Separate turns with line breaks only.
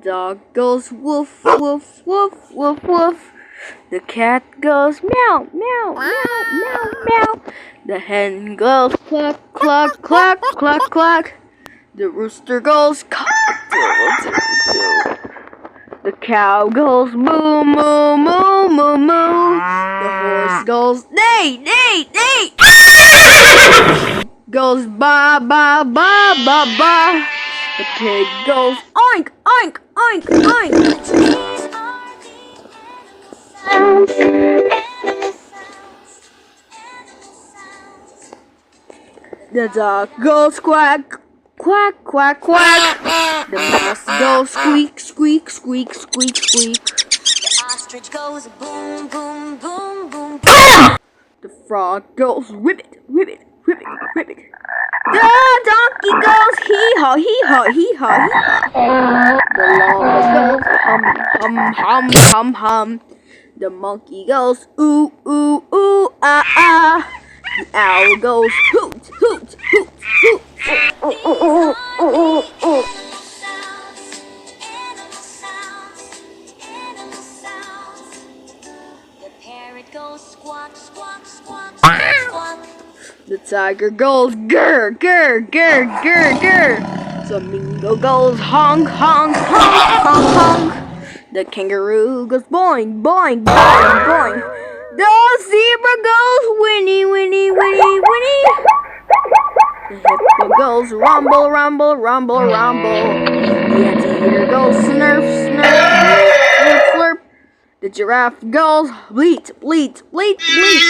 dog goes woof, woof, woof, woof, woof. The cat goes meow, meow, meow, meow, meow. The hen goes cluck, cluck, cluck, cluck, cluck. The rooster goes cock-a-doodle-doo-doo. The cow goes moo, moo, moo, moo, moo. The horse goes neigh, neigh, neigh. Goes ba, ba, ba, ba, ba. The pig goes oink, oink, oink, oink. The dog goes quack, quack, quack, quack. The mouse goes squeak, squeak, squeak, squeak, squeak.
The ostrich goes boom, boom, boom, boom.
The frog goes ribbit, ribbit, ribbit, ribbit. The donkey goes hee-haw, hee-haw, hee-haw, hee-haw. The llama goes hum, hum, hum, hum, hum. The monkey goes ooh, ooh, ooh, ah, ah. The owl goes hoot, hoot, hoot, hoot.
The parrot goes squawk, squawk, squawk, squawk.
The tiger goes grr, grr, grr, grr, grr. The flamingo goes honk, honk, honk, honk, honk. The kangaroo goes boing, boing, boing, boing. The zebra goes whinny, whinny, whinny, whinny. The hippo goes rumble, rumble, rumble, rumble. The anteater goes snurf, snurf, slurp, slurp. The giraffe goes bleat, bleat, bleat, bleat.